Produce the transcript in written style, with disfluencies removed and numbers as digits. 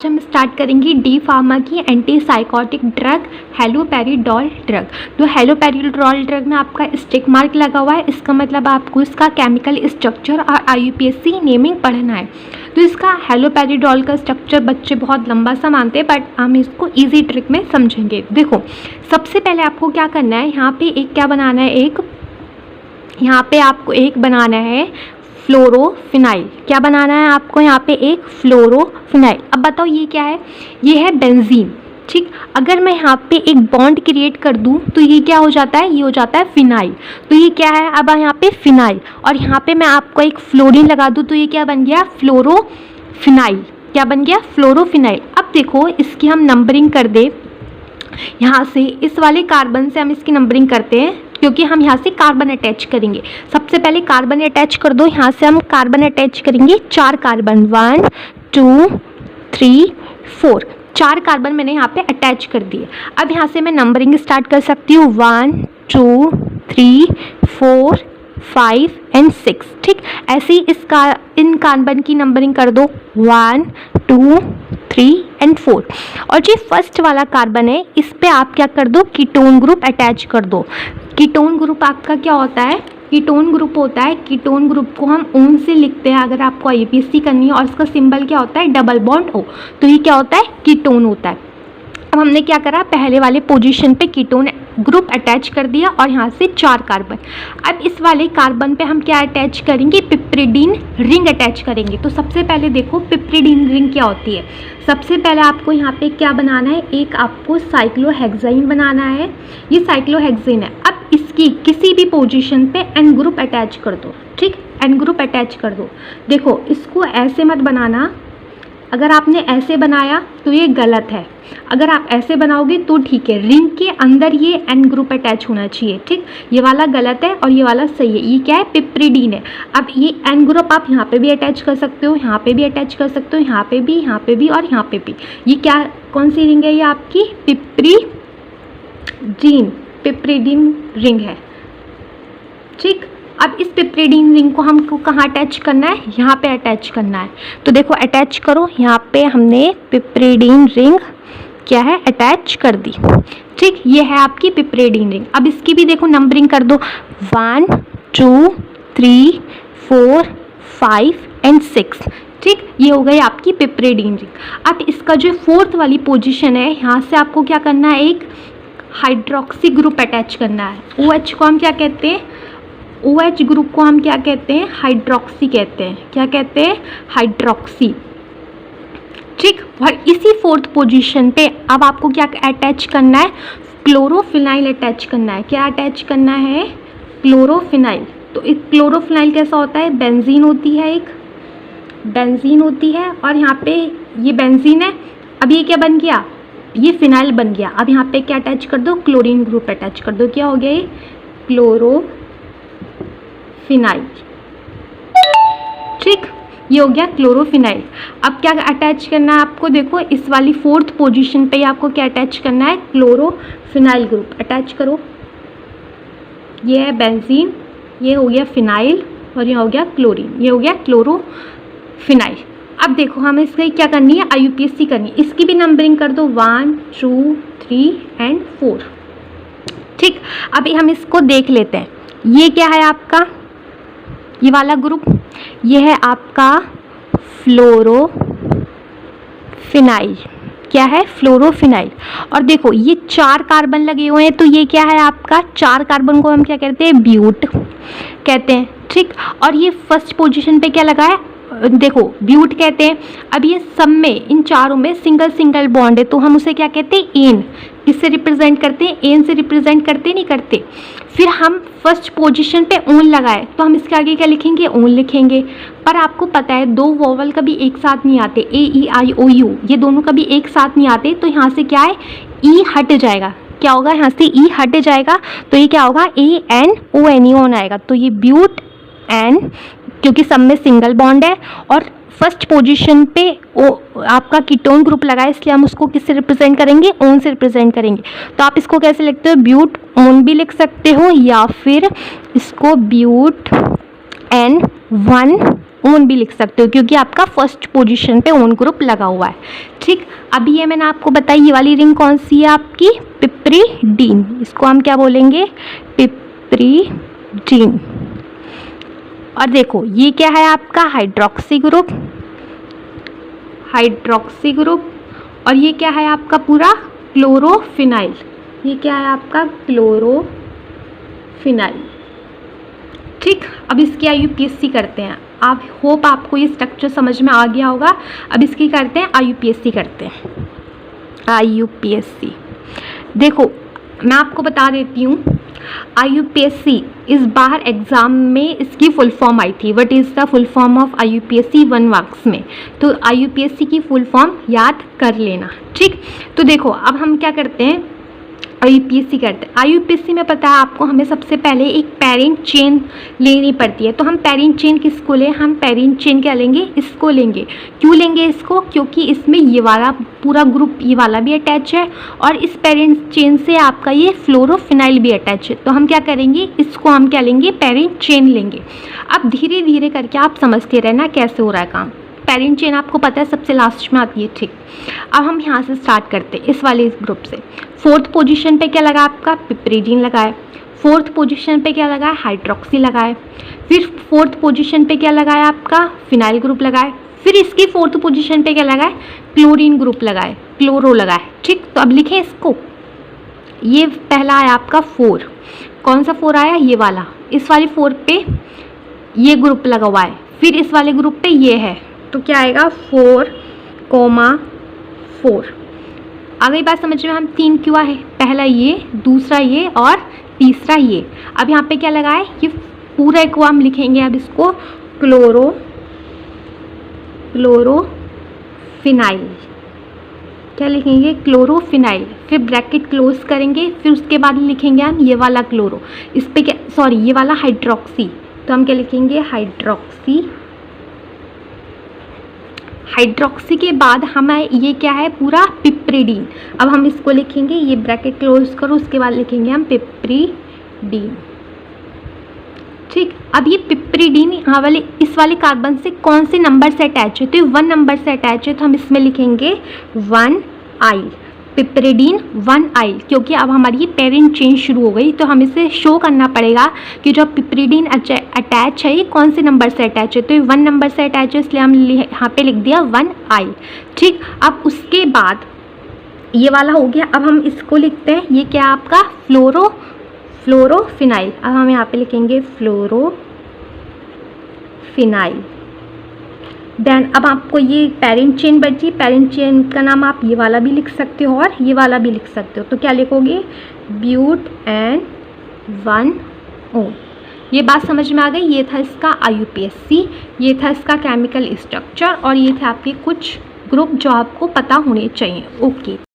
हम स्टार्ट करेंगे D pharma की anti psychotic drug haloperidol drug. तो हेलोपेरिडोल ड्रग में आपका स्टिक मार्क लगा हुआ है, इसका मतलब आपको इसका केमिकल स्ट्रक्चर और IUPAC नेमिंग पढ़ना है। तो इसका हेलोपेरिडोल का स्ट्रक्चर बच्चे बहुत लंबा सा मानते हैं, बट हम इसको इजी ट्रिक में समझेंगे। देखो, सबसे पहले आपको क्या करना है, यहाँ पे एक क्या बनाना है, यहाँ पे आपको एक बनाना है फ्लोरोफिनाइल। क्या बनाना है आपको, यहाँ पे एक फ्लोरोफिनाइल। अब बताओ ये क्या है, ये है बेंजीन। ठीक, अगर मैं यहाँ पे एक बॉन्ड क्रिएट कर दूँ तो ये क्या हो जाता है, ये हो जाता है फिनाइल। तो ये क्या है, अब यहाँ पे फिनाइल, और यहाँ पे मैं आपको एक फ्लोरीन लगा दूँ तो ये क्या बन गया, फ्लोरोफिनाइल। क्या बन गया, फ्लोरोफिनाइल। अब देखो इसकी हम नंबरिंग कर दे, यहाँ से इस वाले कार्बन से हम इसकी नंबरिंग करते हैं, क्योंकि हम यहाँ से कार्बन अटैच करेंगे। सबसे पहले कार्बन अटैच कर दो, यहाँ से हम कार्बन अटैच करेंगे 4 कार्बन, 1 2 3 4, 4 कार्बन मैंने यहाँ पे अटैच कर दिए। अब यहाँ से मैं नंबरिंग स्टार्ट कर सकती हूँ, 1 2 3 4 5 एंड 6। ठीक, ऐसे ही इन कार्बन की नंबरिंग कर दो, 1 2 3 एंड 4। और जो फर्स्ट वाला कार्बन है इस पे आप क्या कर दो, कीटोन ग्रुप अटैच कर दो। कीटोन ग्रुप आपका क्या होता है, कीटोन ग्रुप होता है, कीटोन ग्रुप को हम ओन से लिखते हैं अगर आपको IUPAC करनी है, और इसका सिंबल क्या होता है, डबल बॉन्ड O। तो ये क्या होता है, कीटोन होता है। अब हमने क्या करा, पहले वाले पोजीशन पे कीटोन ग्रुप अटैच कर दिया और यहाँ से 4 कार्बन। अब इस वाले कार्बन पे हम क्या अटैच करेंगे, पिप्रिडीन रिंग अटैच करेंगे। तो सबसे पहले देखो पिप्रिडीन रिंग क्या होती है। सबसे पहले आपको यहाँ पे क्या बनाना है, एक आपको साइक्लोहेक्साइन बनाना है, ये साइक्लोहेक्साइन है। अब इसकी किसी भी पोजीशन पे N ग्रुप अटैच कर दो। ठीक, N ग्रुप अटैच कर दो। देखो इसको ऐसे मत बनाना, अगर आपने ऐसे बनाया तो ये गलत है, अगर आप ऐसे बनाओगे तो ठीक है। रिंग के अंदर ये N ग्रुप अटैच होना चाहिए। ठीक, ये वाला गलत है और ये वाला सही है। ये क्या है, पिप्रिडीन है। अब ये N ग्रुप आप यहाँ पे भी अटैच कर सकते हो, यहाँ पे भी अटैच कर सकते हो, यहाँ पे भी, यहाँ पे भी और यहाँ पे भी। ये क्या, कौन सी रिंग है, ये आपकी पिप्रिडीन रिंग है। ठीक, अब इस पिप्रिडीन रिंग को हमको कहाँ अटैच करना है, यहाँ पे अटैच करना है। तो देखो अटैच करो, यहाँ पे हमने पिप्रिडीन रिंग क्या है, अटैच कर दी। ठीक, ये है आपकी पिप्रिडीन रिंग। अब इसकी भी देखो नंबरिंग कर दो, 1 2 3 4 5 एंड 6। ठीक, ये हो गई आपकी पिप्रिडीन रिंग। अब इसका जो 4th वाली पोजीशन है, यहाँ से आपको क्या करना है, एक हाइड्रोक्सी ग्रुप अटैच करना है। OH को हम क्या कहते हैं, OH ग्रुप को हम क्या कहते हैं, हाइड्रोक्सी कहते हैं। क्या कहते हैं, हाइड्रोक्सी। ठीक, और इसी 4th पोजीशन पे अब आपको क्या अटैच करना है, क्लोरोफिनाइल अटैच करना है। क्या अटैच करना है, क्लोरोफिनाइल। तो एक क्लोरोफिनाइल कैसा होता है, बेंजीन होती है, एक बेंजीन होती है, और यहाँ पे ये बेंजीन है। अब ये क्या बन गया, ये फिनाइल बन गया। अब यहाँ पे क्या अटैच कर दो, क्लोरीन ग्रुप अटैच कर दो। क्या हो गया, ये क्लोरोफिनाइल। ठीक, ये हो गया क्लोरोफिनाइल। अब क्या अटैच करना है आपको, देखो इस वाली 4th पोजीशन पे आपको क्या अटैच करना है, क्लोरोफिनाइल ग्रुप अटैच करो। ये है बेंजीन, ये हो गया फिनाइल, और ये हो गया क्लोरीन, ये हो गया क्लोरोफिनाइल। अब देखो हमें इसकी क्या करनी है, IUPAC करनी है। इसकी भी नंबरिंग कर दो, 1 2 3 एंड 4। ठीक, अभी हम इसको देख लेते हैं। ये क्या है आपका, ये वाला ग्रुप, ये है आपका फ्लोरोफिनाइल। क्या है, फ्लोरोफिनाइल। और देखो ये 4 कार्बन लगे हुए हैं, तो ये क्या है आपका, 4 कार्बन को हम क्या कहते हैं, ब्यूट कहते हैं। ठीक, और ये फर्स्ट पोजीशन पे क्या लगा है, देखो ब्यूट कहते हैं। अब ये सब में, इन चारों में सिंगल बॉन्ड है, तो हम उसे क्या कहते हैं, एन। किससे रिप्रेजेंट करते हैं, एन से रिप्रेजेंट करते नहीं करते। फिर हम फर्स्ट पोजीशन पे ओन लगाए तो हम इसके आगे क्या लिखेंगे, ओन लिखेंगे। पर आपको पता है 2 वोवल कभी एक साथ नहीं आते, AEIOU, ये दोनों कभी एक साथ नहीं आते। तो यहाँ से क्या है, ई हट जाएगा। क्या होगा, यहाँ से ई हट जाएगा, तो ये क्या होगा, ANONE ऑन आएगा। तो ये ब्यूट एन, क्योंकि सब में सिंगल बॉन्ड है, और फर्स्ट पोजीशन पे आपका कीटोन ग्रुप लगा है, इसलिए हम उसको किससे रिप्रेजेंट करेंगे, ओन से रिप्रेजेंट करेंगे। तो आप इसको कैसे लिखते हो, ब्यूट ओन भी लिख सकते हो, या फिर इसको ब्यूट N1 ओन भी लिख सकते हो क्योंकि आपका फर्स्ट पोजीशन पे ओन ग्रुप लगा हुआ है। ठीक, अभी ये मैंने आपको बताई, ये वाली रिंग कौन सी है आपकी, पिप्रिडीन। इसको हम क्या बोलेंगे, पिप्रिडीन। और देखो ये क्या है आपका हाइड्रोक्सी ग्रुप, हाइड्रोक्सी ग्रुप। और ये क्या है आपका पूरा क्लोरोफिनाइल, ये क्या है आपका क्लोरोफिनाइल। ठीक, अब इसकी IUPAC करते हैं। आप होप आपको ये स्ट्रक्चर समझ में आ गया होगा। अब इसकी करते हैं IUPAC करते हैं। IUPAC देखो मैं आपको बता देती हूँ, IUPAC इस बार एग्ज़ाम में इसकी फुल फॉर्म आई थी। What is the full form of IUPAC 1 marks में, तो IUPAC की फुल फॉर्म याद कर लेना। ठीक, तो देखो अब हम क्या करते हैं, IUPAC करते हैं। IUPAC में पता है आपको, हमें सबसे पहले एक पेरेंट चेन लेनी पड़ती है। तो हम पेरेंट चेन किसको लें, हम पेरेंट चेन क्या लेंगे, इसको लेंगे। क्यों लेंगे इसको, क्योंकि इसमें ये वाला पूरा ग्रुप, ये वाला भी अटैच है और इस पेरेंट चेन से आपका ये फ्लोरोफिनाइल भी अटैच है। तो हम क्या करेंगे, इसको हम क्या लेंगे, पेरेंट चेन लेंगे। अब धीरे धीरे करके आप समझते रहना कैसे हो रहा है काम। पेरेंट चेन आपको पता है सबसे लास्ट में आती है। ठीक, अब हम यहाँ से स्टार्ट करते हैं इस वाले ग्रुप से। फोर्थ पोजीशन पे क्या लगा आपका, पिप्रिडीन लगा है। फोर्थ पोजीशन पे क्या लगा है, हाइड्रोक्सी लगा है। फिर फोर्थ पोजीशन पे क्या लगा है आपका, फिनाइल ग्रुप लगा है। फिर इसकी फोर्थ पोजीशन पे क्या लगा है, क्लोरीन ग्रुप लगा है, क्लोरो लगा है। ठीक, तो अब लिखें इसको, ये पहला है आपका 4। कौन सा 4 आया, ये वाला। इस वाले 4 पे ये ग्रुप लगा हुआ है, फिर इस वाले ग्रुप पे ये है, तो क्या आएगा 4,4। आ गई बात समझ में, हम 3 क्यों है, पहला ये, दूसरा ये और तीसरा ये। अब यहाँ पे क्या लगा है, ये पूरा को हम लिखेंगे अब इसको क्लोरोफिनाइल। क्या लिखेंगे, क्लोरोफिनाइल। फिर ब्रैकेट क्लोज करेंगे, फिर उसके बाद लिखेंगे हम ये वाला क्लोरो। इस पे क्या, सॉरी ये वाला हाइड्रोक्सी, तो हम क्या लिखेंगे, हाइड्रोक्सी। हाइड्रोक्सी के बाद हमें ये क्या है, पूरा पिप्रिडीन। अब हम इसको लिखेंगे, ये ब्रैकेट क्लोज करो, उसके बाद लिखेंगे हम पिप्रिडीन। ठीक, अब ये पिप्रिडीन यहाँ वाले इस वाले कार्बन से कौन से नंबर से अटैच है, तो ये 1 नंबर से अटैच है, तो हम इसमें लिखेंगे 1 पिप्रिडीन 1 क्योंकि अब हमारी ये पेरेंट चेन शुरू हो गई, तो हम इसे शो करना पड़ेगा कि जो पिप्रिडीन अटैच है ये कौन से नंबर से अटैच है, तो ये 1 नंबर से अटैच है, इसलिए हम यहाँ पे लिख दिया 1 ठीक, अब उसके बाद ये वाला हो गया। अब हम इसको लिखते हैं, ये क्या आपका फ्लोरोफिनाइल। अब हम यहाँ पे लिखेंगे फ्लोरोफिनाइल। देन अब आपको ये पेरेंट चेन बची, पेरेंट चेन का नाम आप ये वाला भी लिख सकते हो और ये वाला भी लिख सकते हो। तो क्या लिखोगे, ब्यूट एंड 1O। ये बात समझ में आ गई। ये था इसका IUPAC, ये था इसका केमिकल स्ट्रक्चर और ये थे आपके कुछ ग्रुप जो आपको पता होने चाहिए। ओके।